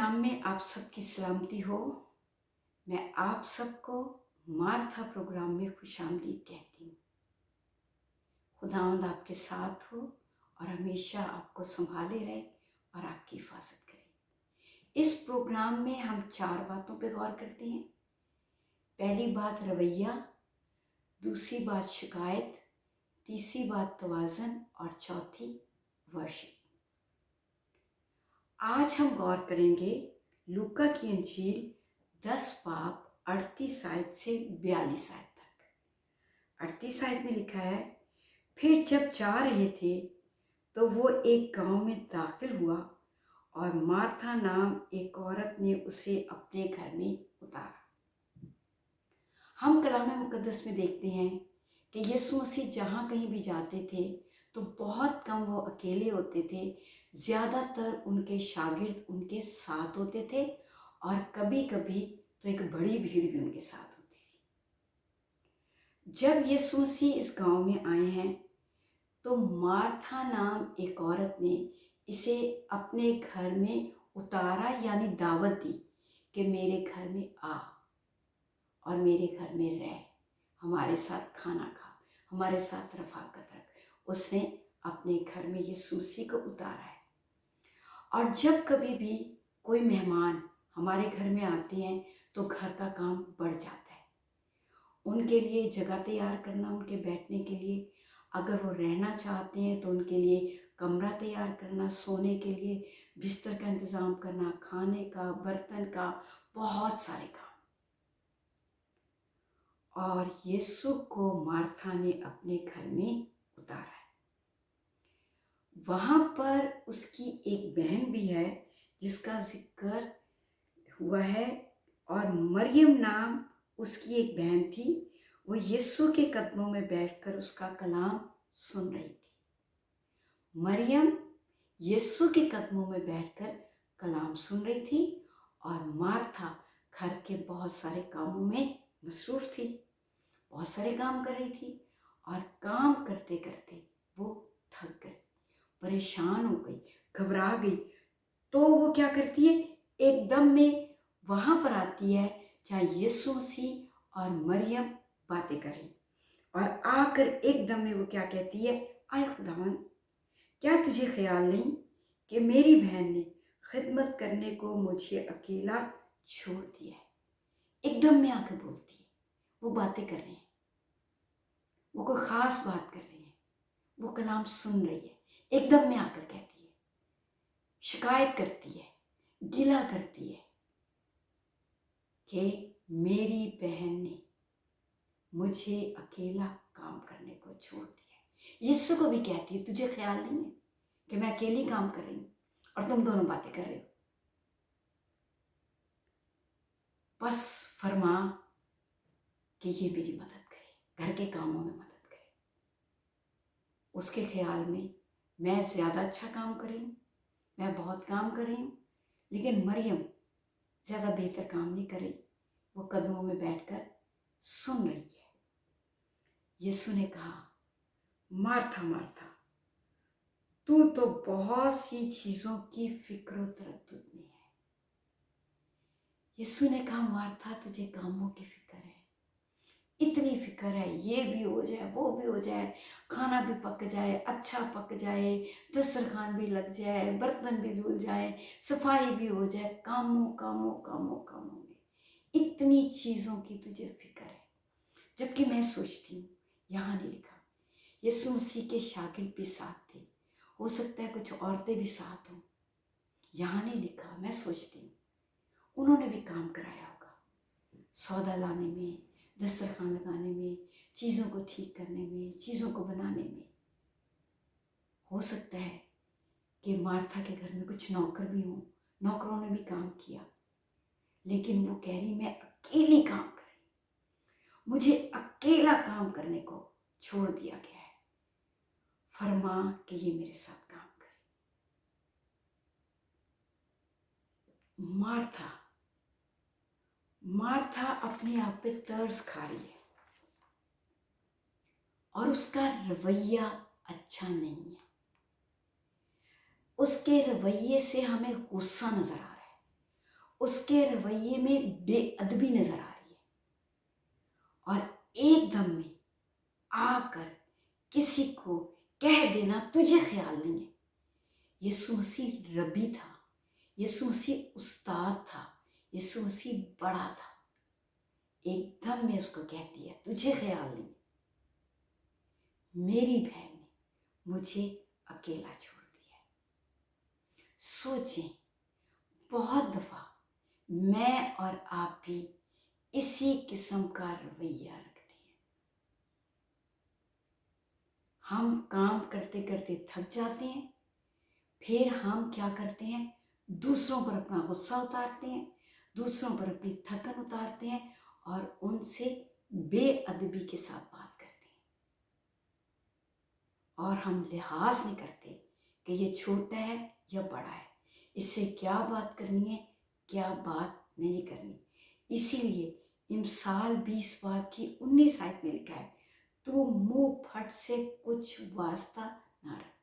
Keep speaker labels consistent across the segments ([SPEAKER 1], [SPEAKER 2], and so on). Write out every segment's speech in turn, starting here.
[SPEAKER 1] नाम में आप सबकी सलामती हो। मैं आप सबको मार्था प्रोग्राम में खुशामदीद कहती हूँ। खुदावंद आपके साथ हो और हमेशा आपको संभाले रहे और आपकी हिफाजत करे। इस प्रोग्राम में हम 4 बातों पे गौर करते हैं। पहली बात रवैया, दूसरी बात शिकायत, तीसरी बात तवाज़न और चौथी वर्शिप। आज हम गौर करेंगे लूका की इंजील 10 बाब 38 आयत से 42 आयत तक। 38 आयत में लिखा है, फिर जब जा रहे थे तो वो एक गांव में दाखिल हुआ और मार्था नाम एक औरत ने उसे अपने घर में उतारा। हम कलाम मुकद्दस में देखते हैं कि यीशु मसीह जहाँ कहीं भी जाते थे तो बहुत कम वो अकेले होते थे, ज़्यादातर उनके शागिर्द उनके साथ होते थे और कभी कभी तो एक बड़ी भीड़ भी उनके साथ होती थी। जब यीशु मसीह इस गांव में आए हैं तो मार्था नाम एक औरत ने इसे अपने घर में उतारा, यानी दावत दी कि मेरे घर में आ और मेरे घर में रह, हमारे साथ खाना खा, हमारे साथ रफाकत रख। उसने अपने घर में यीशु मसीह को उतारा है। और जब कभी भी कोई मेहमान हमारे घर में आते हैं तो घर का काम बढ़ जाता है। उनके लिए जगह तैयार करना, उनके बैठने के लिए, अगर वो रहना चाहते हैं तो उनके लिए कमरा तैयार करना, सोने के लिए बिस्तर का इंतज़ाम करना, खाने का, बर्तन का, बहुत सारे काम। और यीशु को मार्था ने अपने घर में उतारा है। वहाँ पर उसकी एक बहन भी है जिसका जिक्र हुआ है, और मरियम नाम उसकी एक बहन थी। वो यीशु के कदमों में बैठकर उसका कलाम सुन रही थी। मरियम यीशु के कदमों में बैठकर कलाम सुन रही थी और मार्था घर के बहुत सारे कामों में मसरूफ़ थी, बहुत सारे काम कर रही थी। और काम करते करते वो थक गई, परेशान हो गई, घबरा गई। तो वो क्या करती है, एकदम में वहाँ पर आती है जहाँ यीशु मसीह और मरियम बातें कर रही, और आकर एकदम में वो क्या कहती है, आए खुदावन, क्या तुझे ख्याल नहीं कि मेरी बहन ने खिदमत करने को मुझे अकेला छोड़ दिया है। एकदम में आकर बोलती है। वो बातें कर रहे हैं, वो कोई ख़ास बात कर रही है, वो कलाम सुन रही है, एकदम में आकर कहती है, शिकायत करती है, गिला करती है कि मेरी बहन ने मुझे अकेला काम करने को छोड़ दिया है। यीशु को भी कहती है, तुझे ख्याल नहीं है कि मैं अकेली काम कर रही हूँ और तुम दोनों बातें कर रहे हो? बस फरमा कि ये मेरी मदद करे, घर के कामों में मदद करे। उसके ख्याल में मैं ज़्यादा अच्छा काम कर रही हूँ, मैं बहुत काम कर रही हूँ, लेकिन मरियम ज़्यादा बेहतर काम नहीं कर रही। वो कदमों में बैठकर सुन रही है। यीशु ने कहा, मार्था मार्था, तू तो बहुत सी चीज़ों की फिक्र तरद्दुद में है। यीशु ने कहा, मार्था, तुझे कामों की फिक्र है, इतनी फिक्र है, ये भी हो जाए, वो भी हो जाए, खाना भी पक जाए, अच्छा पक जाए, दस्तरखान भी लग जाए, बर्तन भी धुल जाए, सफाई भी हो जाए, कामों कामों कामों कामों में इतनी चीज़ों की तुझे फिक्र है। जबकि मैं सोचती हूँ, यहाँ नहीं लिखा, यीशु मसीह के शागिर्द भी साथ थे, हो सकता है कुछ औरतें भी साथ हों, यहाँ नहीं लिखा। मैं सोचती हूँ उन्होंने भी काम कराया होगा, सौदा लाने में, दस्तरखान लगाने में, चीज़ों को ठीक करने में, चीज़ों को बनाने में। हो सकता है कि मार्था के घर में कुछ नौकर भी हों, नौकरों ने भी काम किया, लेकिन वो कह रही, मैं अकेली काम कर रही, मुझे अकेला काम करने को छोड़ दिया गया है, फरमा कि ये मेरे साथ काम करे। मार्था अपने आप पे तरस खा रही है और उसका रवैया अच्छा नहीं है। उसके रवैये से हमें गुस्सा नजर आ रहा है, اس کے رویے میں بے ادبی نظر آ رہی ہے، اور ایک دم میں آ کر کسی کو کہہ دینا تجھے خیال نہیں ہے۔ یسوع مسیح ربی تھا، یسوع مسیح استاد تھا، یسوع مسیح بڑا تھا۔ ایک دم میں اس کو کہتی ہے تجھے خیال نہیں، میری بہن نے مجھے اکیلا چھوڑ دیا۔ سوچیں، بہت دفعہ میں اور آپ بھی اسی قسم کا رویہ رکھتے ہیں۔ ہم کام کرتے کرتے تھک جاتے ہیں، پھر ہم کیا کرتے ہیں؟ دوسروں پر اپنا غصہ اتارتے ہیں، دوسروں پر اپنی تھکن اتارتے ہیں، اور ان سے بے ادبی کے ساتھ بات کرتے ہیں، اور ہم لحاظ نہیں کرتے کہ یہ چھوٹا ہے یا بڑا ہے، اس سے کیا بات کرنی ہے، کیا بات نہیں کرنی۔ اسی لیے امثال 20 باب کی 19 آیت میں لکھا ہے، تو منہ پھٹ سے کچھ واسطہ نہ رکھ۔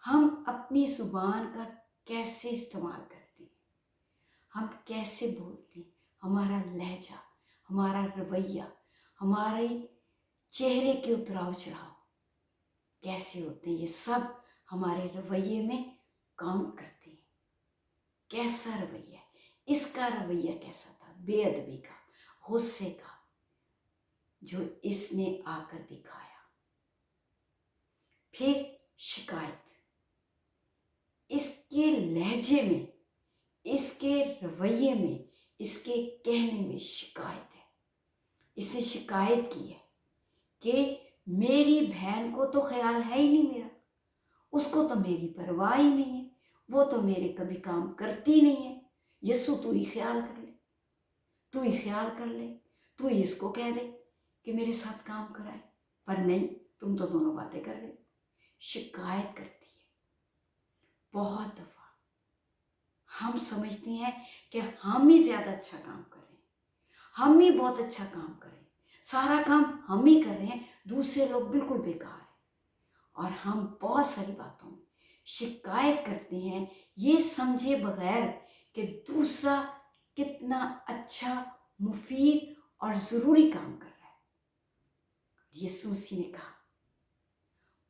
[SPEAKER 1] ہم اپنی زبان کا کیسے استعمال کرتے ہیں، ہم کیسے بولتے ہیں، ہمارا لہجہ، ہمارا رویہ، ہمارے چہرے کے اتراؤ چڑھاؤ کیسے ہوتے ہیں، یہ سب ہمارے رویے میں کاؤنٹ کرتے ہیں۔ کیسا رویہ ہے، اس کا رویہ کیسا تھا؟ بے ادبی کا، غصے کا، جو اس نے آ کر دکھایا۔ پھر شکایت، اس کے لہجے میں، اس کے رویے میں، اس کے کہنے میں شکایت ہے۔ اس نے شکایت کی ہے کہ میری بہن کو تو خیال ہے ہی نہیں میرا، اس کو تو میری پرواہ ہی نہیں ہے، وہ تو میرے کبھی کام کرتی نہیں ہے۔ یسوع تو ہی خیال کر لے، تو ہی خیال کر لے، تو ہی اس کو کہہ دے کہ میرے ساتھ کام کرائے، پر نہیں، تم تو دونوں باتیں کر رہے۔ شکایت کرتی ہے۔ بہت دفعہ ہم سمجھتے ہیں کہ ہم ہی زیادہ اچھا کام کر رہے ہیں، ہم ہی بہت اچھا کام کر رہے ہیں، سارا کام ہم ہی کر رہے ہیں، دوسرے لوگ بالکل بیکار ہیں، اور ہم بہت ساری باتوں میں شکایت کرتے ہیں یہ سمجھے بغیر کہ دوسرا کتنا اچھا، مفید اور ضروری کام کر رہا ہے۔ یسوع مسیح نے کہا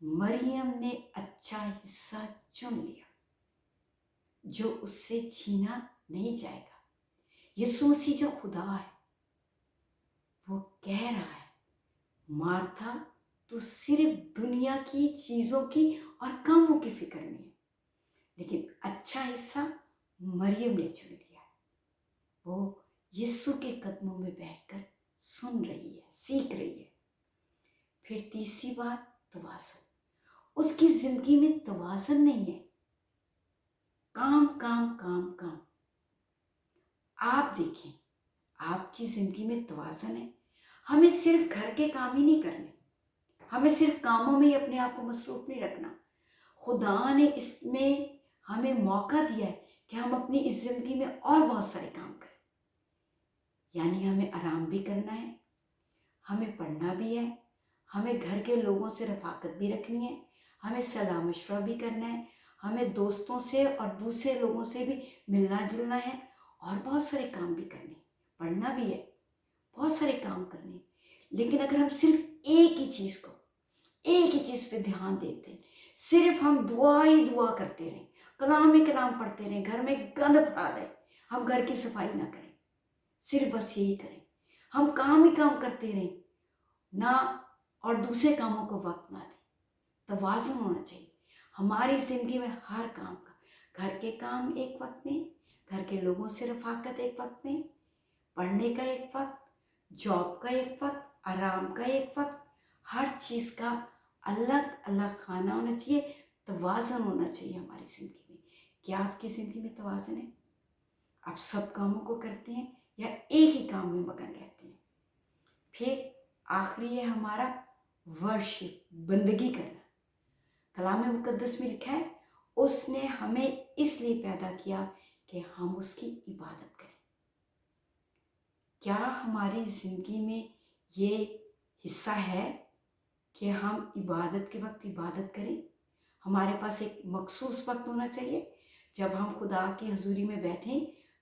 [SPEAKER 1] مریم نے اچھا حصہ چن لیا جو اس سے چھینا نہیں جائے گا۔ یسوع مسیح جو خدا ہے وہ کہہ رہا ہے مارتھا تو صرف دنیا کی چیزوں کی اور کاموں کی فکر میں ہے، لیکن اچھا حصہ مریم نے چن لیا۔ وہ یسوع کے قدموں میں بیٹھ کر سن رہی ہے، سیکھ رہی ہے۔ پھر تیسری بات، توازن۔ اس کی زندگی میں توازن نہیں ہے، کام کام کام کام۔ آپ دیکھیں، آپ کی زندگی میں توازن ہے۔ ہمیں صرف گھر کے کام ہی نہیں کرنے، ہمیں صرف کاموں میں ہی اپنے آپ کو مصروف نہیں رکھنا۔ خدا نے اس میں ہمیں موقع دیا ہے کہ ہم اپنی اس زندگی میں اور بہت سارے کام کریں، یعنی ہمیں آرام بھی کرنا ہے، ہمیں پڑھنا بھی ہے، ہمیں گھر کے لوگوں سے رفاقت بھی رکھنی ہے، ہمیں صلاح مشورہ بھی کرنا ہے، ہمیں دوستوں سے اور دوسرے لوگوں سے بھی ملنا جلنا ہے، اور بہت سارے کام بھی کرنے، پڑھنا بھی ہے، بہت سارے کام کرنے۔ لیکن اگر ہم صرف ایک ہی چیز پہ دھیان دیتے ہیں، صرف ہم دعا ہی دعا کرتے رہیں، کلام ہی کلام پڑھتے رہیں، گھر میں گند پھیلا رہے، ہم گھر کی صفائی نہ کریں، صرف بس یہی کریں، ہم کام ہی کام کرتے رہیں نہ، اور دوسرے کاموں کو وقت نہ دیں۔ توازن ہونا چاہیے ہماری زندگی میں، ہر کام کا، گھر کے کام ایک وقت میں، گھر کے لوگوں سے رفاقت ایک وقت میں، پڑھنے کا ایک وقت، جاب کا ایک وقت، آرام کا ایک وقت، ہر چیز کا الگ الگ کھانا ہونا چاہیے، توازن ہونا چاہیے ہماری زندگی میں۔ کیا آپ کی زندگی میں توازن ہے؟ آپ سب کاموں کو کرتے ہیں یا ایک ہی کام میں مگن رہتے ہیں؟ پھر آخری ہے ہمارا ورشپ، بندگی کرنا۔ کلام مقدس میں لکھا ہے اس نے ہمیں اس لیے پیدا کیا کہ ہم اس کی عبادت کریں۔ کیا ہماری زندگی میں یہ حصہ ہے کہ ہم عبادت کے وقت عبادت کریں؟ ہمارے پاس ایک مخصوص وقت ہونا چاہیے جب ہم خدا کی حضوری میں بیٹھیں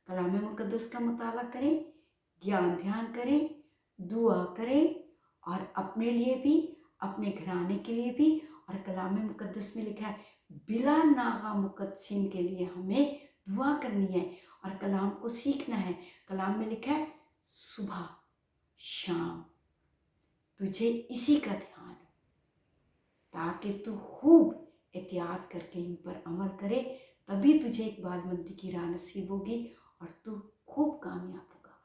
[SPEAKER 1] कलाम मुक़द्दस का मुताला करें, ज्ञान ध्यान करें, दुआ करें, और अपने लिए भी, अपने घराने के लिए भी। और कलाम मुक़द्दस में लिखा है बिला नागा मुक़द्दसीन के लिए हमें दुआ करनी है और कलाम को सीखना है। कलाम में लिखा है सुबह शाम तुझे इसी का ध्यान हो, ताकि तू खूब एहतियात करके इन पर अमल करे, तभी तुझे एक बालमंदी की राह नसीब होगी और तू खूब कामयाब होगा।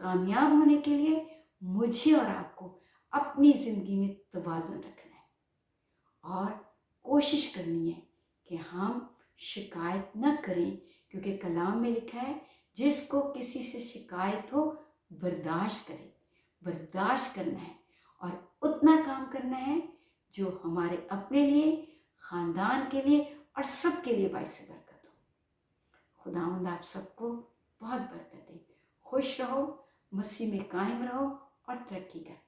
[SPEAKER 1] कामयाब होने के लिए मुझे और आपको अपनी ज़िंदगी में तवाज़ुन रखना है और कोशिश करनी है कि हम शिकायत न करें, क्योंकि कलाम में लिखा है जिसको किसी से शिकायत हो बर्दाश्त करे। बर्दाश्त करना है और उतना काम करना है जो हमारे अपने लिए, ख़ानदान के लिए और सब के लिए बाइस बरकत हो। खुदावंद आप सबको बहुत बरकत दे। खुश रहो, मसीह में कायम रहो और तरक्की करते